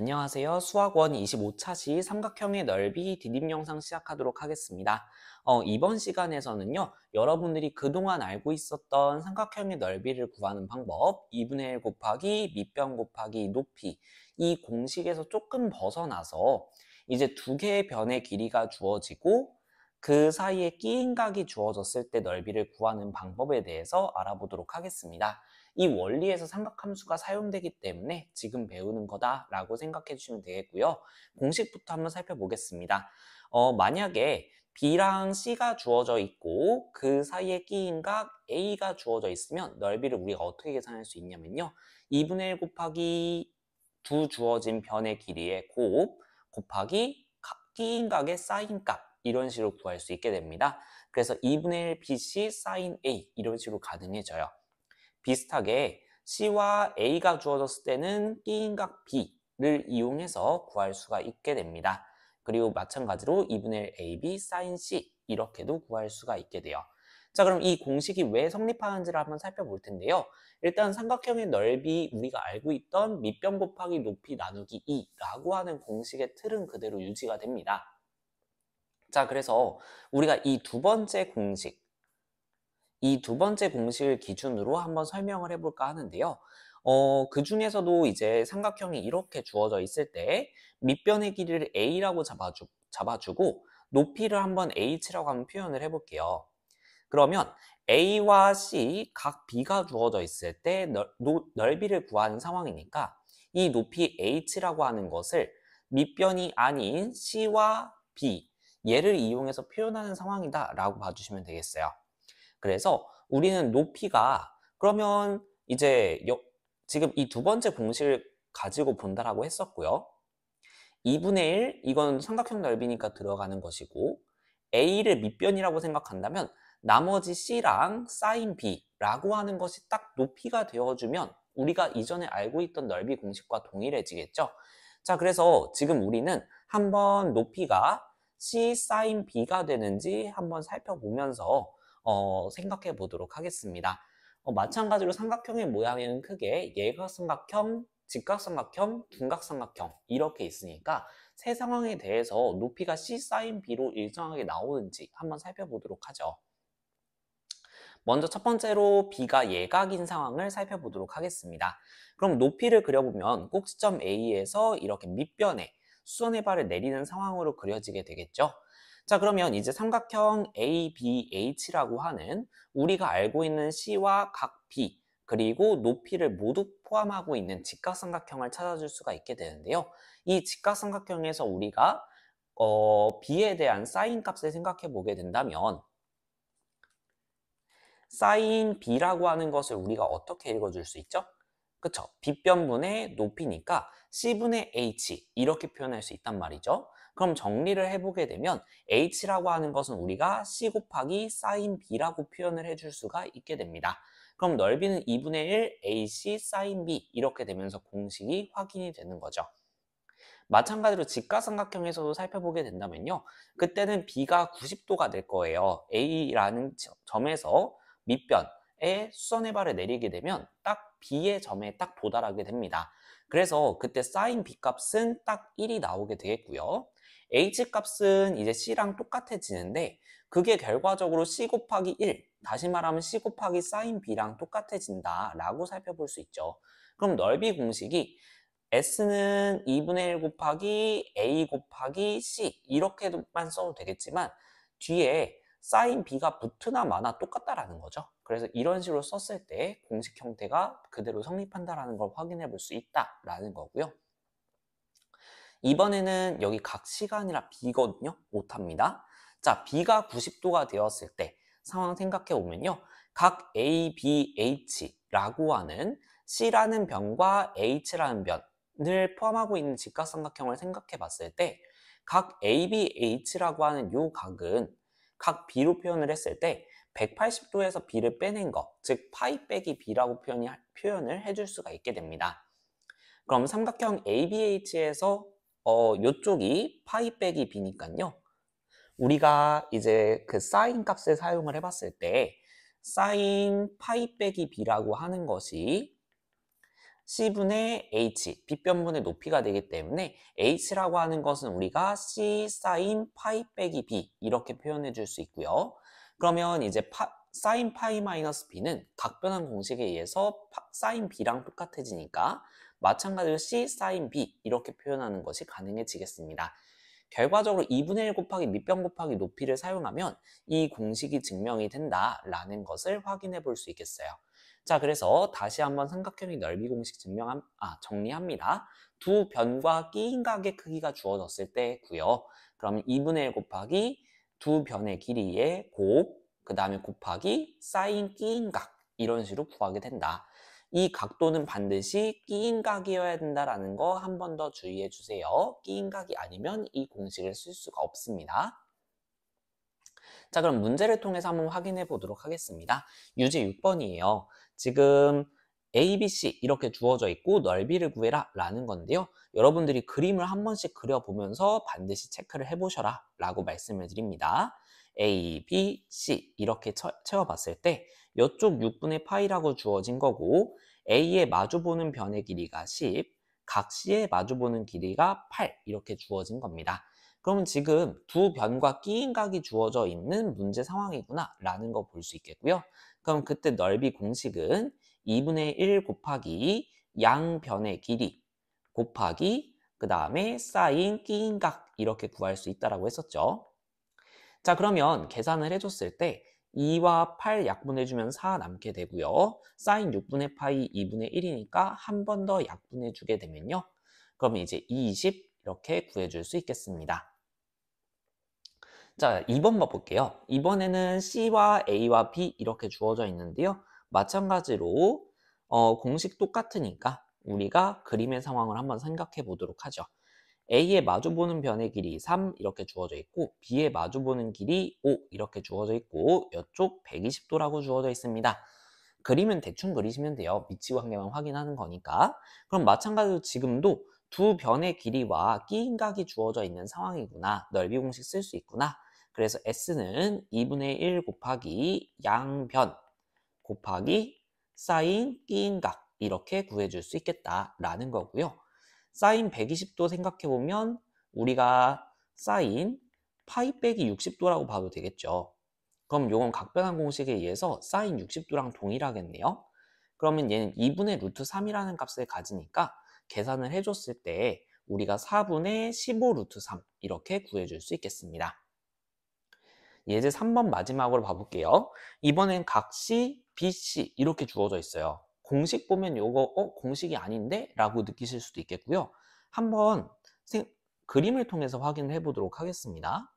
안녕하세요. 수학원 25차시 삼각형의 넓이 디딤 영상 시작하도록 하겠습니다. 이번 시간에서는요, 여러분들이 그동안 알고 있었던 삼각형의 넓이를 구하는 방법, 2분의 1 곱하기 밑변 곱하기 높이, 이 공식에서 조금 벗어나서 이제 두 개의 변의 길이가 주어지고 그 사이에 끼인 각이 주어졌을 때 넓이를 구하는 방법에 대해서 알아보도록 하겠습니다. 이 원리에서 삼각함수가 사용되기 때문에 지금 배우는 거다라고 생각해 주시면 되겠고요. 공식부터 한번 살펴보겠습니다. 만약에 B랑 C가 주어져 있고 그 사이에 끼인 각 A가 주어져 있으면 넓이를 우리가 어떻게 계산할 수 있냐면요. 2분의 1 곱하기 두 주어진 변의 길이의 곱 곱하기 끼인 각의 사인 값 이런 식으로 구할 수 있게 됩니다. 그래서 2분의 1 BC 사인 A 이런 식으로 가능해져요. 비슷하게 C와 A가 주어졌을 때는 끼인각 B를 이용해서 구할 수가 있게 됩니다. 그리고 마찬가지로 2분의 1 AB sin C 이렇게도 구할 수가 있게 돼요. 자, 그럼 이 공식이 왜 성립하는지를 한번 살펴볼 텐데요. 일단 삼각형의 넓이 우리가 알고 있던 밑변 곱하기 높이 나누기 2라고 하는 공식의 틀은 그대로 유지가 됩니다. 자, 그래서 우리가 이 두 번째 공식을 기준으로 한번 설명을 해볼까 하는데요. 그 중에서도 이제 삼각형이 이렇게 주어져 있을 때 밑변의 길이를 A라고 잡아주고 높이를 한번 H라고 한번 표현을 해볼게요. 그러면 A와 C 각 B가 주어져 있을 때 넓이를 구하는 상황이니까 이 높이 H라고 하는 것을 밑변이 아닌 C와 B 얘를 이용해서 표현하는 상황이다 라고 봐주시면 되겠어요. 그래서 우리는 높이가 그러면 이제 지금 이 두 번째 공식을 가지고 본다라고 했었고요. 2분의 1 이건 삼각형 넓이니까 들어가는 것이고 A를 밑변이라고 생각한다면 나머지 C랑 sin B라고 하는 것이 딱 높이가 되어주면 우리가 이전에 알고 있던 넓이 공식과 동일해지겠죠. 자, 그래서 지금 우리는 한번 높이가 C sin B가 되는지 한번 살펴보면서 생각해 보도록 하겠습니다. 마찬가지로 삼각형의 모양에는 크게 예각삼각형, 직각삼각형, 둔각삼각형 이렇게 있으니까 세 상황에 대해서 높이가 C sin B로 일정하게 나오는지 한번 살펴보도록 하죠. 먼저 첫 번째로 B가 예각인 상황을 살펴보도록 하겠습니다. 그럼 높이를 그려보면 꼭지점 A에서 이렇게 밑변에 수선의 발을 내리는 상황으로 그려지게 되겠죠. 자, 그러면 이제 삼각형 ABH라고 하는 우리가 알고 있는 C와 각 B 그리고 높이를 모두 포함하고 있는 직각삼각형을 찾아줄 수가 있게 되는데요. 이 직각삼각형에서 우리가 B에 대한 사인 값을 생각해 보게 된다면 sin b라고 하는 것을 우리가 어떻게 읽어줄 수 있죠? 그쵸? 빗변분의 높이니까 c분의 h 이렇게 표현할 수 있단 말이죠. 그럼 정리를 해보게 되면 h라고 하는 것은 우리가 c 곱하기 sin b라고 표현을 해줄 수가 있게 됩니다. 그럼 넓이는 2분의 1 ac sin b 이렇게 되면서 공식이 확인이 되는 거죠. 마찬가지로 직각삼각형에서도 살펴보게 된다면요. 그때는 B가 90도가 될 거예요. A라는 점에서 밑변에 수선의 발을 내리게 되면 딱 B의 점에 딱 도달하게 됩니다. 그래서 그때 sin B 값은 딱 1이 나오게 되겠고요. H 값은 이제 C랑 똑같아지는데 그게 결과적으로 C 곱하기 1, 다시 말하면 C 곱하기 sin B랑 똑같아진다 라고 살펴볼 수 있죠. 그럼 넓이 공식이 S는 2분의 1 곱하기 A 곱하기 C 이렇게만 써도 되겠지만 뒤에 sin B가 붙으나 마나 똑같다라는 거죠. 그래서 이런 식으로 썼을 때 공식 형태가 그대로 성립한다라는 걸 확인해 볼 수 있다라는 거고요. 이번에는 여기 각 C가 아니라 B거든요. 오타입니다. 자, B가 90도가 되었을 때 상황 생각해 보면요. 각 A, B, H라고 하는 C라는 변과 H라는 변을 포함하고 있는 직각삼각형을 생각해 봤을 때 각 A, B, H라고 하는 요 각은 각 B로 표현을 했을 때 180도에서 B를 빼낸 거, 즉 파이 빼기 B라고 표현을 해줄 수가 있게 됩니다. 그럼 삼각형 ABH에서 요쪽이 파이 빼기 b니까요. 우리가 이제 그 사인 값을 사용을 해봤을 때 사인 파이 빼기 b라고 하는 것이 C분의 H, 빗변분의 높이가 되기 때문에 H라고 하는 것은 우리가 C sin 파이 빼기 B 이렇게 표현해 줄 수 있고요. 그러면 이제 sin 파이 마이너스 B는 각변환 공식에 의해서 sin B랑 똑같아지니까 마찬가지로 C sin B 이렇게 표현하는 것이 가능해지겠습니다. 결과적으로 2분의 1 곱하기 밑변 곱하기 높이를 사용하면 이 공식이 증명이 된다라는 것을 확인해 볼 수 있겠어요. 자, 그래서 다시 한번 삼각형의 넓이 공식 정리합니다. 두 변과 끼인 각의 크기가 주어졌을 때고요. 그럼 2분의 1 곱하기 두 변의 길이의 곱, 그 다음에 곱하기 사인 끼인 각 이런 식으로 구하게 된다. 이 각도는 반드시 끼인 각이어야 된다라는 거 한 번 더 주의해 주세요. 끼인 각이 아니면 이 공식을 쓸 수가 없습니다. 자, 그럼 문제를 통해서 한번 확인해 보도록 하겠습니다. 유제 6번이에요. 지금 A, B, C 이렇게 주어져 있고 넓이를 구해라 라는 건데요. 여러분들이 그림을 한 번씩 그려보면서 반드시 체크를 해보셔라 라고 말씀을 드립니다. A, B, C 이렇게 채워봤을 때 이쪽 6분의 파이라고 주어진 거고 A에 마주보는 변의 길이가 10, 각 C에 마주보는 길이가 8 이렇게 주어진 겁니다. 그러면 지금 두 변과 끼인 각이 주어져 있는 문제 상황이구나 라는 거 볼 수 있겠고요. 그럼 그때 넓이 공식은 2분의 1 곱하기 양변의 길이 곱하기 그 다음에 사인 끼인 각 이렇게 구할 수 있다라고 했었죠. 자, 그러면 계산을 해줬을 때 2와 8 약분해주면 4 남게 되고요. 사인 6분의 파이 2분의 1이니까 한 번 더 약분해주게 되면요. 그러면 이제 20 이렇게 구해줄 수 있겠습니다. 자, 2번 봐볼게요. 이번에는 C와 A와 B 이렇게 주어져 있는데요. 마찬가지로 공식 똑같으니까 우리가 그림의 상황을 한번 생각해 보도록 하죠. A에 마주보는 변의 길이 3 이렇게 주어져 있고 B에 마주보는 길이 5 이렇게 주어져 있고 이쪽 120도라고 주어져 있습니다. 그림은 대충 그리시면 돼요. 위치 관계만 확인하는 거니까. 그럼 마찬가지로 지금도 두 변의 길이와 끼인 각이 주어져 있는 상황이구나. 넓이 공식 쓸 수 있구나. 그래서 S는 2분의 1 곱하기 양변 곱하기 사인 끼인 각 이렇게 구해줄 수 있겠다라는 거고요. 사인 120도 생각해보면 우리가 사인 파이 빼기 60도라고 봐도 되겠죠. 그럼 요건 각변환 공식에 의해서 사인 60도랑 동일하겠네요. 그러면 얘는 2분의 루트 3이라는 값을 가지니까 계산을 해줬을 때 우리가 4분의 15 루트 3 이렇게 구해줄 수 있겠습니다. 예제 3번 마지막으로 봐볼게요. 이번엔 각 C, B, C 이렇게 주어져 있어요. 공식 보면 요거 공식이 아닌데? 라고 느끼실 수도 있겠고요. 한번 그림을 통해서 확인을 해보도록 하겠습니다.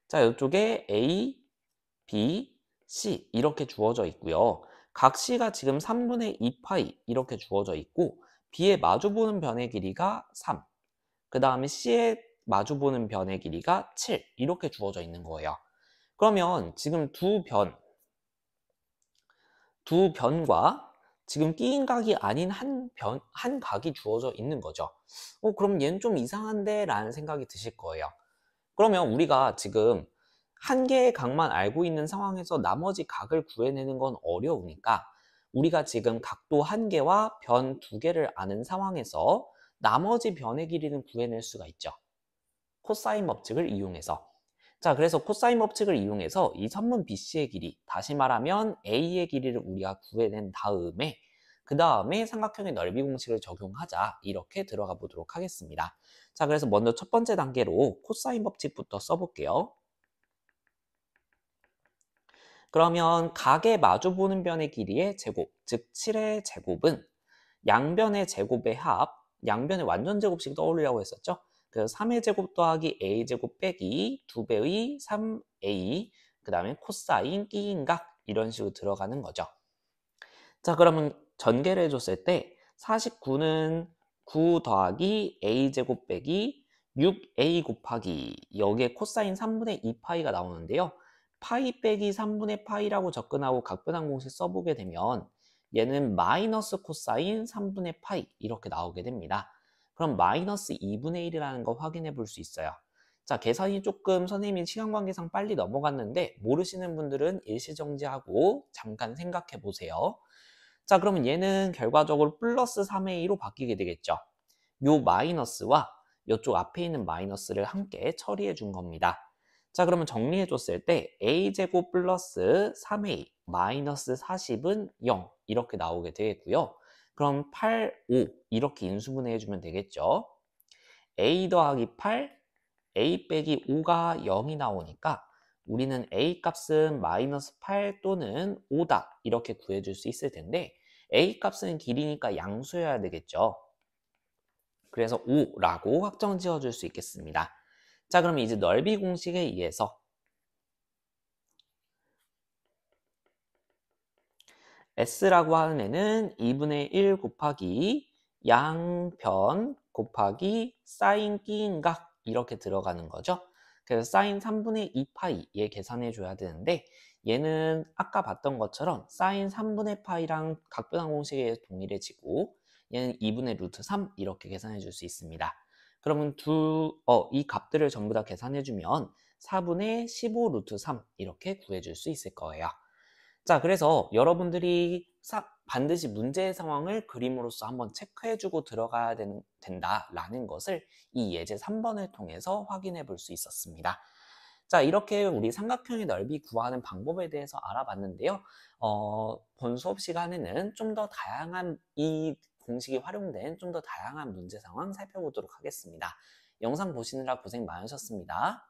자, 이쪽에 A, B, C 이렇게 주어져 있고요. 각 C가 지금 3분의 2파이 이렇게 주어져 있고 B에 마주보는 변의 길이가 3, 그 다음에 C에 마주보는 변의 길이가 7 이렇게 주어져 있는 거예요. 그러면 지금 두 변과 지금 끼인 각이 아닌 한 각이 주어져 있는 거죠. 그럼 얘는 좀 이상한데? 라는 생각이 드실 거예요. 그러면 우리가 지금 한 개의 각만 알고 있는 상황에서 나머지 각을 구해내는 건 어려우니까 우리가 지금 각도 한 개와 변 두 개를 아는 상황에서 나머지 변의 길이는 구해낼 수가 있죠. 코사인 법칙을 이용해서. 자, 그래서 코사인 법칙을 이용해서 이 선분 BC의 길이, 다시 말하면 A의 길이를 우리가 구해낸 다음에 그 다음에 삼각형의 넓이 공식을 적용하자 이렇게 들어가 보도록 하겠습니다. 자, 그래서 먼저 첫 번째 단계로 코사인 법칙부터 써볼게요. 그러면 각의 마주보는 변의 길이의 제곱, 즉 7의 제곱은 양변의 제곱의 합, 양변의 완전 제곱식 떠올리려고 했었죠. 그래서 3의 제곱 더하기 a 제곱 빼기 2배의 3a 그 다음에 코사인 끼인 각 이런 식으로 들어가는 거죠. 자, 그러면 전개를 해줬을 때 49는 9 더하기 a 제곱 빼기 6a 곱하기 여기에 코사인 3분의 2파이가 나오는데요. 파이 빼기 3분의 파이라고 접근하고 각변환 공식 써보게 되면 얘는 마이너스 코사인 3분의 파이 이렇게 나오게 됩니다. 그럼 마이너스 2분의 1이라는 거 확인해 볼 수 있어요. 자, 계산이 조금 선생님이 시간 관계상 빨리 넘어갔는데 모르시는 분들은 일시정지하고 잠깐 생각해 보세요. 자, 그러면 얘는 결과적으로 플러스 3a로 바뀌게 되겠죠. 요 마이너스와 이쪽 앞에 있는 마이너스를 함께 처리해 준 겁니다. 자, 그러면 정리해 줬을 때 a제곱 플러스 3a 마이너스 40은 0 이렇게 나오게 되겠고요. 그럼 8, 5 이렇게 인수분해 해주면 되겠죠. a 더하기 8, a 빼기 5가 0이 나오니까 우리는 a 값은 마이너스 8 또는 5다 이렇게 구해줄 수 있을 텐데 a 값은 길이니까 양수여야 되겠죠. 그래서 5라고 확정 지어줄 수 있겠습니다. 자, 그럼 이제 넓이 공식에 의해서 S라고 하는 애는 2분의 1 곱하기 양변 곱하기 사인 끼인각 이렇게 들어가는 거죠. 그래서 사인 3분의 2파이 얘 계산해 줘야 되는데 얘는 아까 봤던 것처럼 사인 3분의 파이랑 각변환 공식에 의해서 동일해지고 얘는 2분의 루트 3 이렇게 계산해 줄 수 있습니다. 그러면 이 값들을 전부 다 계산해 주면 4분의 15 루트 3 이렇게 구해 줄 수 있을 거예요. 자, 그래서 여러분들이 반드시 문제의 상황을 그림으로써 한번 체크해주고 들어가야 된다라는 것을 이 예제 3번을 통해서 확인해 볼 수 있었습니다. 자, 이렇게 우리 삼각형의 넓이 구하는 방법에 대해서 알아봤는데요. 본 수업 시간에는 좀 더 다양한 이 공식이 활용된 좀 더 다양한 문제 상황 살펴보도록 하겠습니다. 영상 보시느라 고생 많으셨습니다.